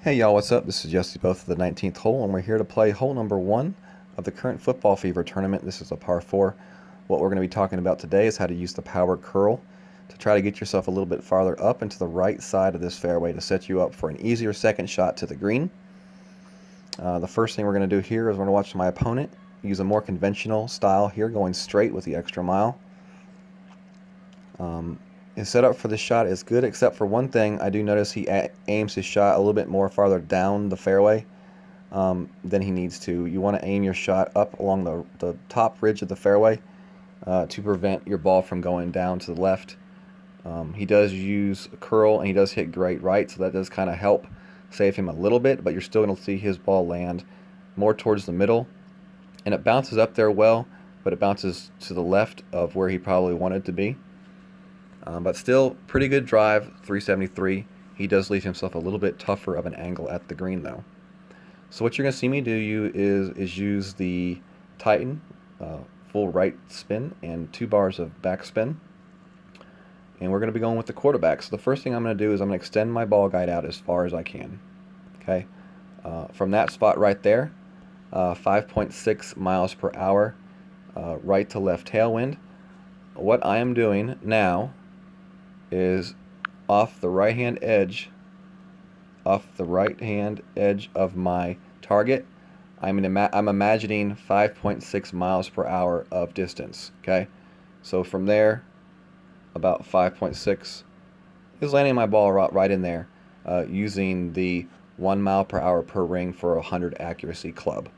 Hey y'all, what's up? This is Jesse Both of the 19th hole, and we're here to play hole number 1 of the current Football Fever tournament. This is a par 4. What we're going to be talking about today is how to use the power curl to try to get yourself a little bit farther up into the right side of this fairway to set you up for an easier second shot to the green. The first thing we're going to do here is we're going to watch my opponent use a more conventional style here, going straight with the extra mile. His setup for this shot is good, except for one thing. I do notice he aims his shot a little bit more farther down the fairway than he needs to. You want to aim your shot up along the top ridge of the fairway to prevent your ball from going down to the left. He does use a curl, and he does hit great right, so that does kind of help save him a little bit, but you're still going to see his ball land more towards the middle, and it bounces up there well, but it bounces to the left of where he probably wanted to be. But still, pretty good drive, 373. He does leave himself a little bit tougher of an angle at the green, though. So what you're going to see me do is use the Titan full right spin and 2 bars of back spin. And we're going to be going with the quarterback. So the first thing I'm going to do is I'm going to extend my ball guide out as far as I can. Okay, from that spot right there, 5.6 miles per hour, right to left tailwind. What I am doing now is off the right-hand edge of my target. I'm imagining 5.6 miles per hour of distance. Okay, so from there, about 5.6 is landing my ball right in there, using the 1 mile per hour per ring for 100 accuracy club.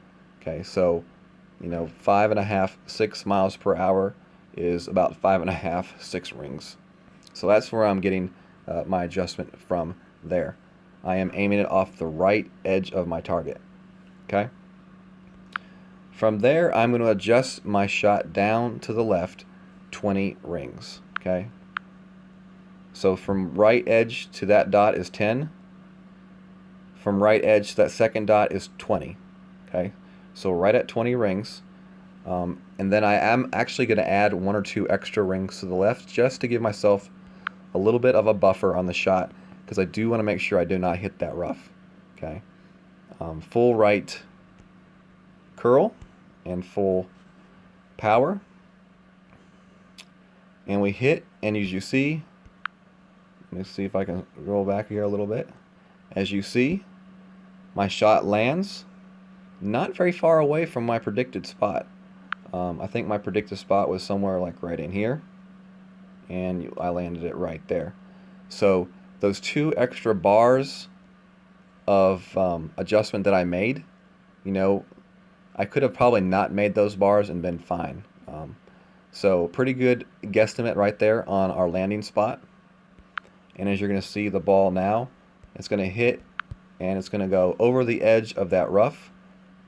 Okay, so 5.5, 6 miles per hour is about 5.5, 6 rings. So that's where I'm getting my adjustment from there. I am aiming it off the right edge of my target. Okay. From there, I'm going to adjust my shot down to the left 20 rings. Okay. So from right edge to that dot is 10. From right edge to that second dot is 20. Okay. So right at 20 rings. And then I am actually going to add 1 or 2 extra rings to the left just to give myself a little bit of a buffer on the shot, because I do want to make sure I do not hit that rough. Okay, full right curl and full power, and we hit. And as you see, let me see if I can roll back here a little bit. As you see, my shot lands not very far away from my predicted spot. I think my predicted spot was somewhere like right in here, and I landed it right there. So those 2 extra bars of adjustment that I made, I could have probably not made those bars and been fine. So pretty good guesstimate right there on our landing spot. And as you're going to see the ball now, it's going to hit, and it's going to go over the edge of that rough,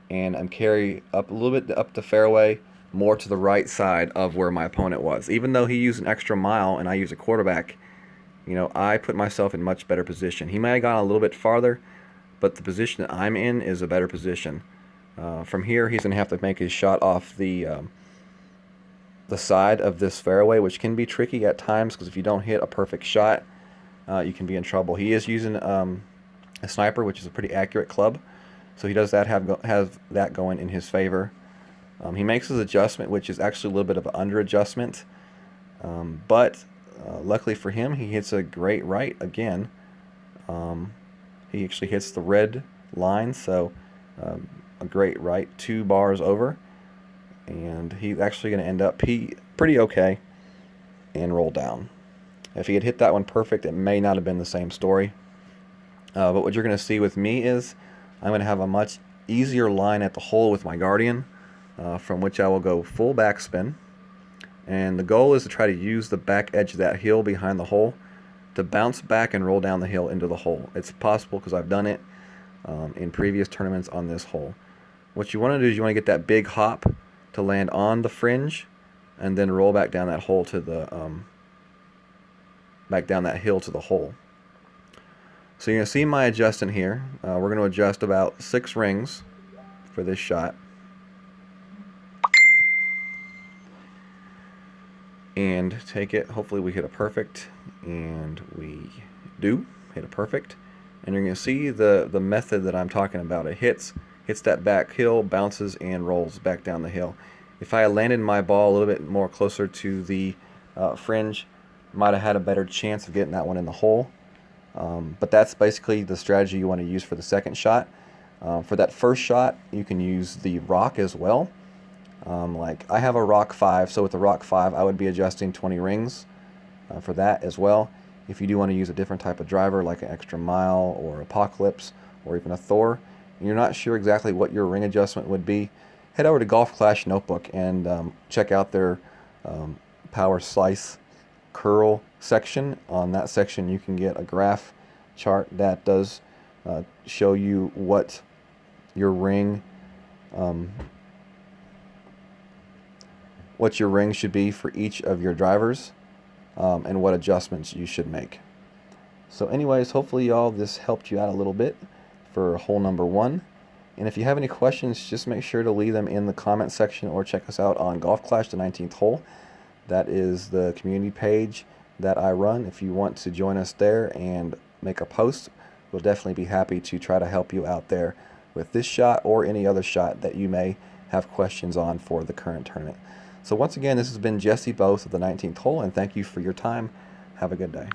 and I'm carry up a little bit up the fairway, more to the right side of where my opponent was. Even though he used an extra mile and I used a quarterback, I put myself in much better position. He might have gone a little bit farther, but the position that I'm in is a better position. From here, he's going to have to make his shot off the side of this fairway, which can be tricky at times, because if you don't hit a perfect shot, you can be in trouble. He is using a sniper, which is a pretty accurate club, so he does have that going in his favor. He makes his adjustment, which is actually a little bit of an under adjustment, but luckily for him, he hits a great right again. He actually hits the red line, so a great right, 2 bars over, and he's actually going to end up pretty okay and roll down. If he had hit that one perfect, it may not have been the same story. But what you're going to see with me is I'm going to have a much easier line at the hole with my Guardian, from which I will go full backspin. And the goal is to try to use the back edge of that hill behind the hole to bounce back and roll down the hill into the hole. It's possible because I've done it in previous tournaments on this hole. What you want to do is you want to get that big hop to land on the fringe, and then roll back down that hole to the back down that hill to the hole. So you're going to see my adjustment here. We're going to adjust about 6 rings for this shot. And take it. Hopefully we hit a perfect, and we do hit a perfect. And you're going to see the method that I'm talking about. It hits that back hill, bounces, and rolls back down the hill. If I had landed my ball a little bit more closer to the fringe, might have had a better chance of getting that one in the hole. But that's basically the strategy you want to use for the second shot. For that first shot, you can use the rock as well. Like I have a rock 5, so with the rock 5, I would be adjusting 20 rings for that as well. If you do want to use a different type of driver, like an extra mile or Apocalypse or even a Thor, and you're not sure exactly what your ring adjustment would be, head over to Golf Clash Notebook and check out their power slice curl section. On that section, you can get a graph chart that does show you what your ring should be for each of your drivers, and what adjustments you should make. So anyways, hopefully y'all this helped you out a little bit for hole number 1. And if you have any questions, just make sure to leave them in the comment section or check us out on Golf Clash, the 19th hole. That is the community page that I run. If you want to join us there and make a post, we'll definitely be happy to try to help you out there with this shot or any other shot that you may have questions on for the current tournament. So once again, this has been Jesse Both of the 19th hole, and thank you for your time. Have a good day.